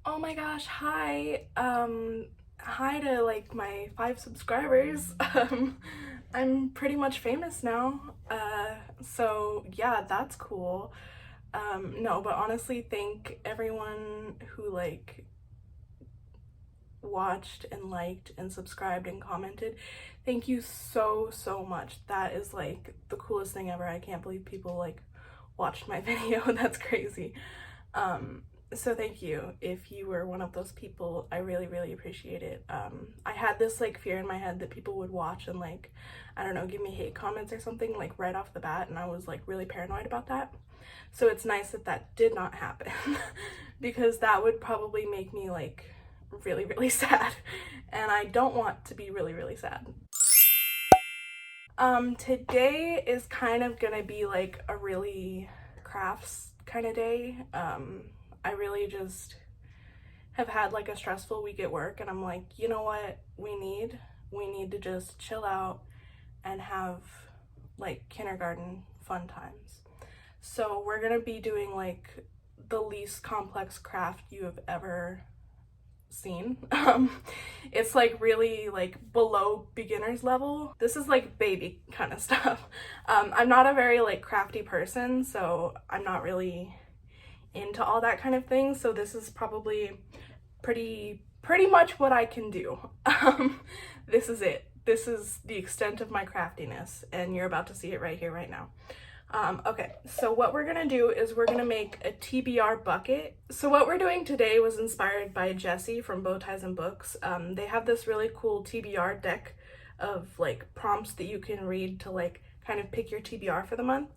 Oh my gosh, hi. Hi to like my 5 subscribers. I'm pretty much famous now. So yeah, that's cool. No, but honestly, thank everyone who like watched and liked and subscribed and commented. Thank you so much. That is like the coolest thing ever. I can't believe people like watched my video. That's crazy. Um, so thank you. If you were one of those people, I really appreciate it. I had this like fear in my head that people would watch and like, I don't know, give me hate comments or something like right off the bat, and I was like really paranoid about that. So it's nice that that did not happen because that would probably make me like really sad, and I don't want to be really sad. Today is kind of gonna be like a really crafts kind of day. I really just have had like a stressful week at work, and I'm like, you know what we need to just chill out and have like kindergarten fun times. So we're gonna be doing like the least complex craft you have ever seen. It's like really like below beginner's level. This is like baby kind of stuff. I'm not a very like crafty person, so I'm not really into all that kind of thing. So this is probably pretty much what I can do. This is it. This is the extent of my craftiness, and you're about to see it right here, right now. Okay, so what we're gonna do is we're gonna make a TBR bucket. So what we're doing today was inspired by Jessie from Bow Ties and Books. They have this really cool TBR deck of like prompts that you can read to like kind of pick your TBR for the month.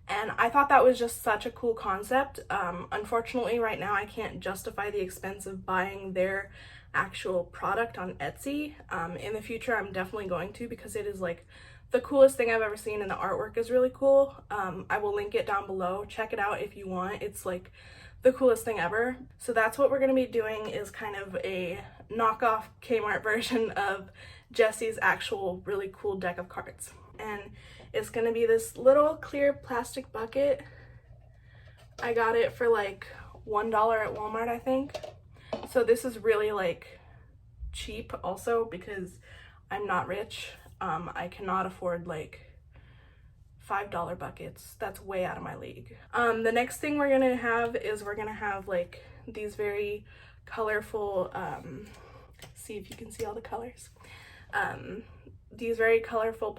And I thought that was just such a cool concept. Unfortunately, right now I can't justify the expense of buying their actual product on Etsy. In the future, I'm definitely going to, because it is like the coolest thing I've ever seen, and the artwork is really cool. I will link it down below. Check it out if you want. It's like the coolest thing ever. So that's what we're going to be doing, is kind of a knockoff Kmart version of Jessie's actual really cool deck of cards. And it's going to be this little clear plastic bucket. I got it for like $1 at Walmart, I think. So this is really like cheap also, because I'm not rich. I cannot afford like $5 buckets. That's way out of my league. The next thing we're gonna have is we're gonna have like these very colorful, see if you can see all the colors. These very colorful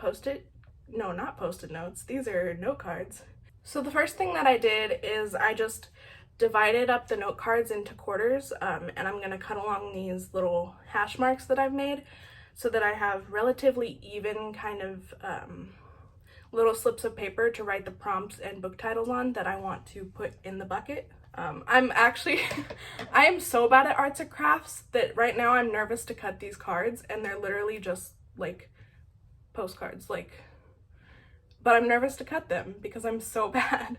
not post-it notes, these are note cards. So the first thing that I did is I just divided up the note cards into quarters, and I'm gonna cut along these little hash marks that I've made so that I have relatively even kind of little slips of paper to write the prompts and book titles on that I want to put in the bucket. I'm actually, I am so bad at arts and crafts that right now I'm nervous to cut these cards, and they're literally just like postcards, like, but I'm nervous to cut them because I'm so bad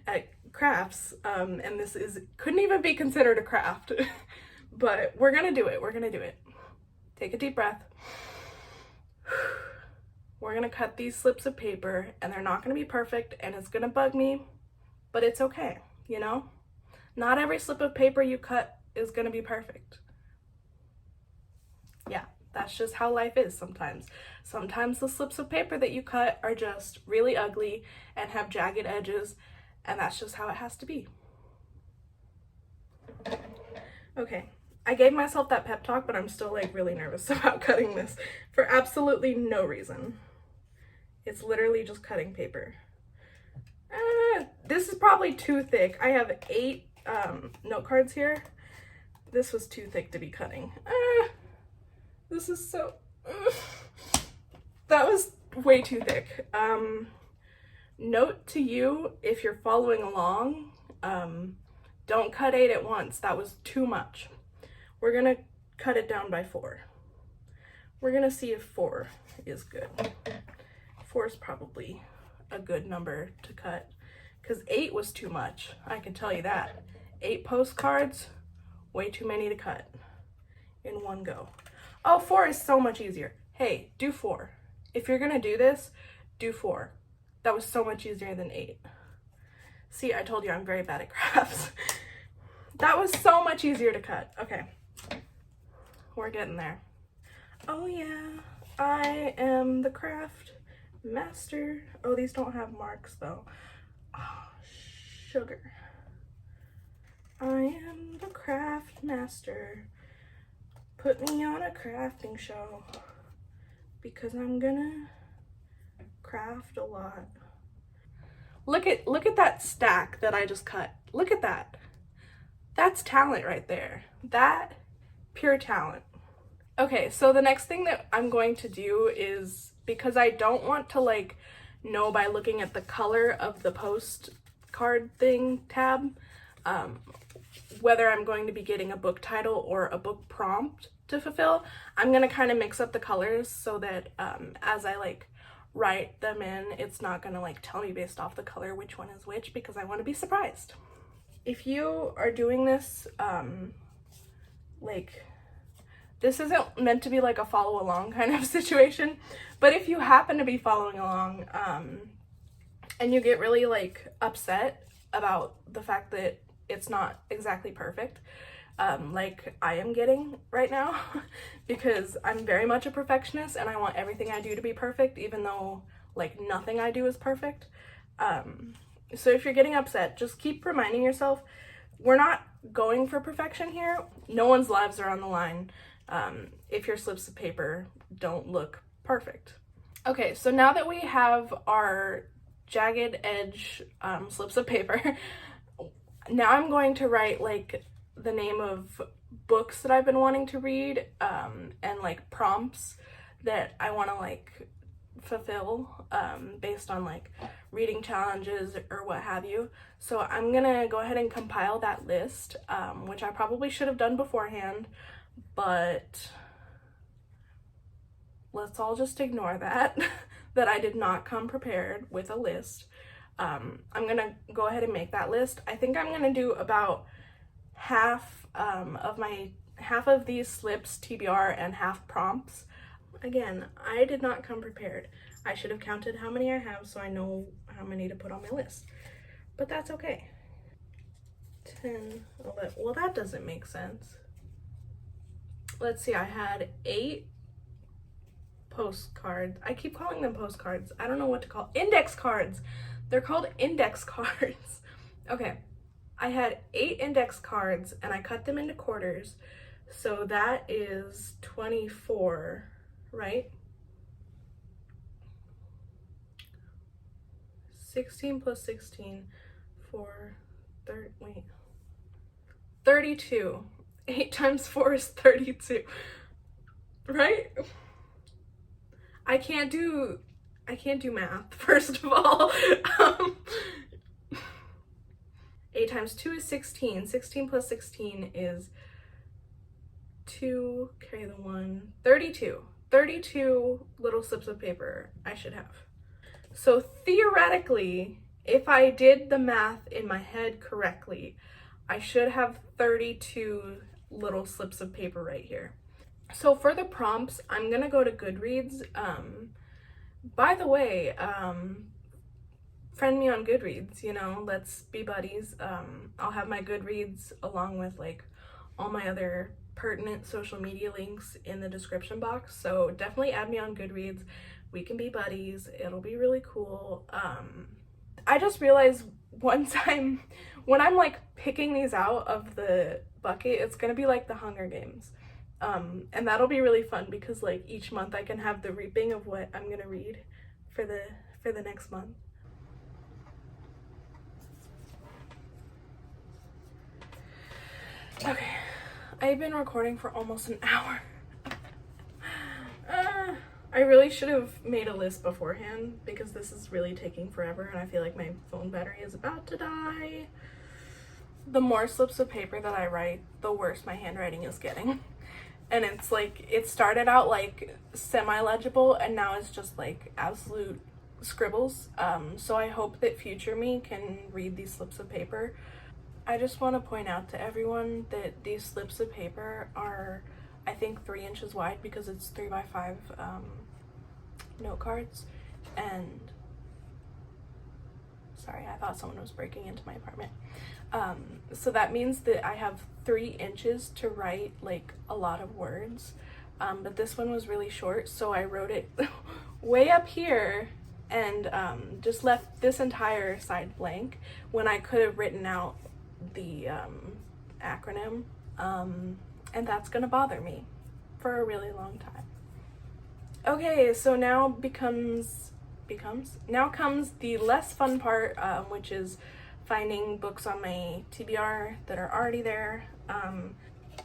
at crafts, and this couldn't even be considered a craft. But we're gonna do it. Take a deep breath. We're gonna cut these slips of paper, and they're not gonna be perfect, and it's gonna bug me, but it's okay, you know? Not every slip of paper you cut is gonna be perfect. Yeah, that's just how life is sometimes. Sometimes the slips of paper that you cut are just really ugly and have jagged edges, and that's just how it has to be. Okay, I gave myself that pep talk, but I'm still like really nervous about cutting this for absolutely no reason. It's literally just cutting paper. This is probably too thick. I have 8 note cards here. This was too thick to be cutting. This is so... That was way too thick. Note to you, if you're following along, don't cut 8 at once. That was too much. We're gonna cut it down by 4. We're gonna see if 4 is good. 4 is probably a good number to cut, because 8 was too much. I can tell you that. 8 postcards, way too many to cut in one go. Oh, 4 is so much easier. Hey, do 4. If you're gonna do this, do 4. That was so much easier than 8. See, I told you I'm very bad at crafts. That was so much easier to cut. Okay, we're getting there. Oh yeah, I am the craft master. Oh, these don't have marks though. Oh, sugar. I am the craft master. Put me on a crafting show because I'm gonna craft a lot. Look at that stack that I just cut. Look at that. That's talent right there. That pure talent. Okay, so the next thing that I'm going to do is, because I don't want to like know by looking at the color of the postcard thing tab, whether I'm going to be getting a book title or a book prompt to fulfill, I'm gonna kind of mix up the colors so that as I like write them in, it's not gonna like tell me based off the color which one is which, because I want to be surprised. If you are doing this, like, this isn't meant to be like a follow along kind of situation, but if you happen to be following along and you get really like upset about the fact that it's not exactly perfect, like I am getting right now, because I'm very much a perfectionist and I want everything I do to be perfect, even though like nothing I do is perfect. So if you're getting upset, just keep reminding yourself, we're not going for perfection here. No one's lives are on the line if your slips of paper don't look perfect. Okay, so now that we have our jagged edge slips of paper, now I'm going to write like the name of books that I've been wanting to read and like prompts that I want to like fulfill based on like reading challenges or what have you. So I'm gonna go ahead and compile that list, which I probably should have done beforehand, but let's all just ignore that that I did not come prepared with a list. I'm gonna go ahead and make that list. I think I'm gonna do about half of these slips TBR and half prompts. Again, I did not come prepared. I should have counted how many I have so I know how many to put on my list, but that's okay. 10, 11, well that doesn't make sense. Let's see, I had 8 postcards. I keep calling them postcards. I don't know what to call index cards. They're called index cards. Okay, I had 8 index cards and I cut them into quarters. So that is 24, right? 16 plus 16 for 32. 8 times 4 is 32, right? I can't do math, first of all. 8 times 2 is 16. 16 plus 16 is 2, carry the 1, 32. 32 little slips of paper I should have. So theoretically, if I did the math in my head correctly, I should have 32 little slips of paper right here. So for the prompts, I'm gonna go to Goodreads. By the way, friend me on Goodreads, you know, let's be buddies. I'll have my Goodreads along with like all my other pertinent social media links in the description box. So definitely add me on Goodreads. We can be buddies. It'll be really cool. I just realized when I'm like picking these out of the bucket, it's gonna be like the Hunger Games. And that'll be really fun because like each month I can have the reaping of what I'm gonna read for the next month. Okay, I've been recording for almost an hour. I really should have made a list beforehand because this is really taking forever and I feel like my phone battery is about to die. The more slips of paper that I write, the worse my handwriting is getting. And it's like, it started out like semi-legible and now it's just like absolute scribbles. So I hope that future me can read these slips of paper. I just want to point out to everyone that these slips of paper are, I think, 3 inches wide because it's 3x5 note cards, and sorry, I thought someone was breaking into my apartment. So that means that I have 3 inches to write like a lot of words, but this one was really short, so I wrote it way up here and just left this entire side blank when I could have written out the acronym, and that's gonna bother me for a really long time. Okay, so now now comes the less fun part, which is finding books on my TBR that are already there.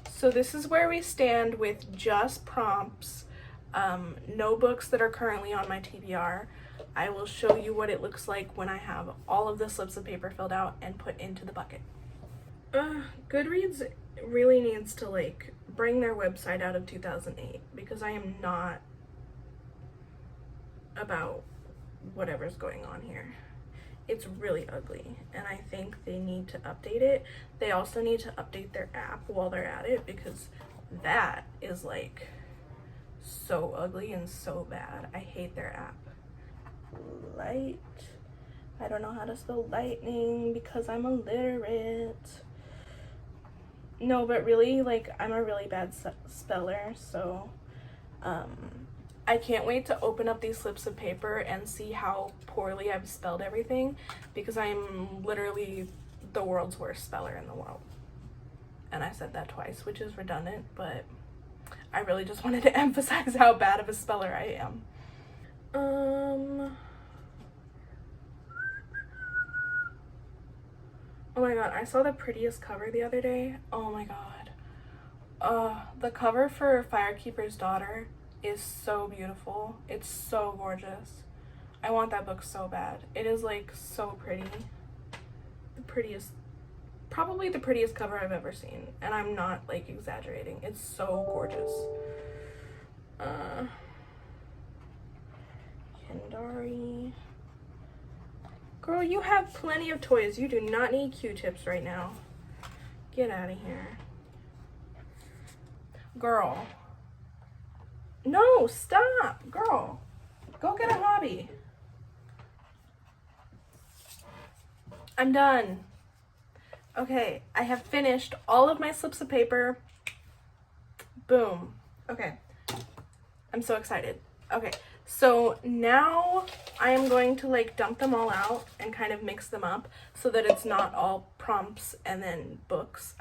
So this is where we stand with just prompts, no books that are currently on my TBR. I will show you what it looks like when I have all of the slips of paper filled out and put into the bucket. Goodreads really needs to like bring their website out of 2008 because I am not about whatever's going on here. It's really ugly and I think they need to update it. They also need to update their app while they're at it because that is like so ugly and so bad. I hate their app. Light. I don't know how to spell lightning because I'm illiterate. No, but really, like, I'm a really bad speller, so I can't wait to open up these slips of paper and see how poorly I've spelled everything because I'm literally the world's worst speller in the world. And I said that twice, which is redundant, but I really just wanted to emphasize how bad of a speller I am. Oh my god, I saw the prettiest cover the other day. Oh my god. The cover for Firekeeper's Daughter is so beautiful. It's so gorgeous. I want that book so bad. It is like so pretty. The prettiest, probably the prettiest cover I've ever seen. And I'm not like exaggerating. It's so gorgeous. Kendari. Girl, you have plenty of toys. You do not need Q-tips right now. Get out of here. Girl. No, stop. Girl. Go get a hobby. I'm done. Okay, I have finished all of my slips of paper. Boom. Okay. I'm so excited. Okay, so now I am going to like dump them all out and kind of mix them up so that it's not all prompts and then books,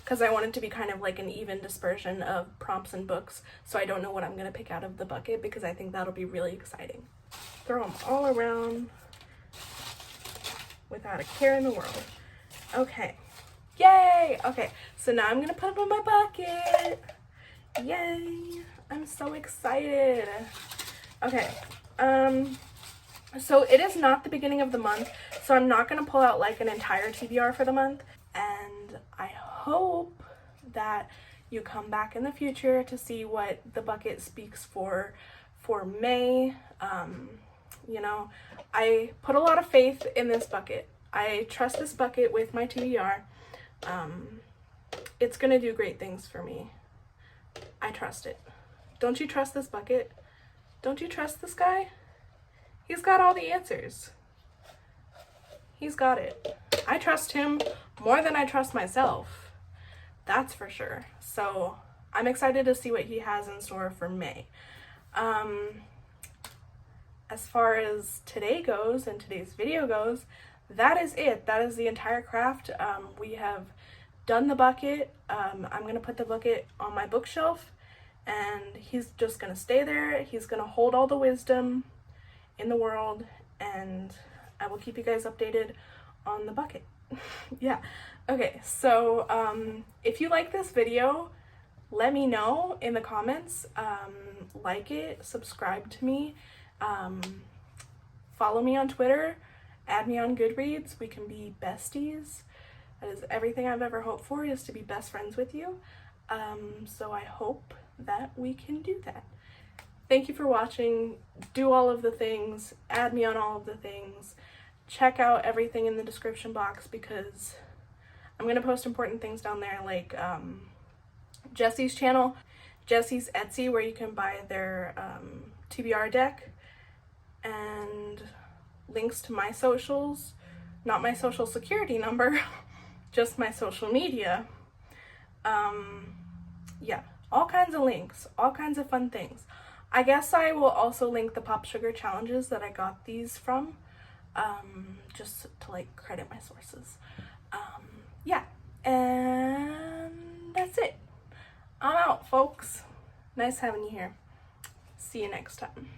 because I want it to be kind of like an even dispersion of prompts and books, so I don't know what I'm going to pick out of the bucket because I think that'll be really exciting. Throw them all around without a care in the world. Okay. Yay! Okay, so now I'm going to put them in my bucket. Yay! I'm so excited. Okay, so it is not the beginning of the month, so I'm not going to pull out like an entire TBR for the month, and I hope that you come back in the future to see what the bucket speaks for May. You know, I put a lot of faith in this bucket. I trust this bucket with my TBR. It's going to do great things for me. I trust it. Don't you trust this bucket? Don't you trust this guy? He's got all the answers. He's got it. I trust him more than I trust myself. That's for sure. So I'm excited to see what he has in store for May. As far as today goes and today's video goes, that is it. That is the entire craft. We have done the bucket. I'm going to put the bucket on my bookshelf and he's just going to stay there. He's going to hold all the wisdom in the world and I will keep you guys updated on the bucket. Yeah. Okay, so if you like this video, let me know in the comments. Like it, subscribe to me, follow me on Twitter, add me on Goodreads. We can be besties. That is everything I've ever hoped for, is to be best friends with you. So I hope that we can do that. Thank you for watching. Do all of the things, add me on all of the things, check out everything in the description box because I'm going to post important things down there, like Jessie's channel, Jessie's Etsy, where you can buy their TBR deck, and links to my socials, not my social security number, just my social media. Yeah, all kinds of links, all kinds of fun things. I guess I will also link the Pop Sugar challenges that I got these from, just to like credit my sources. Yeah, and that's it. I'm out, folks. Nice having you here. See you next time.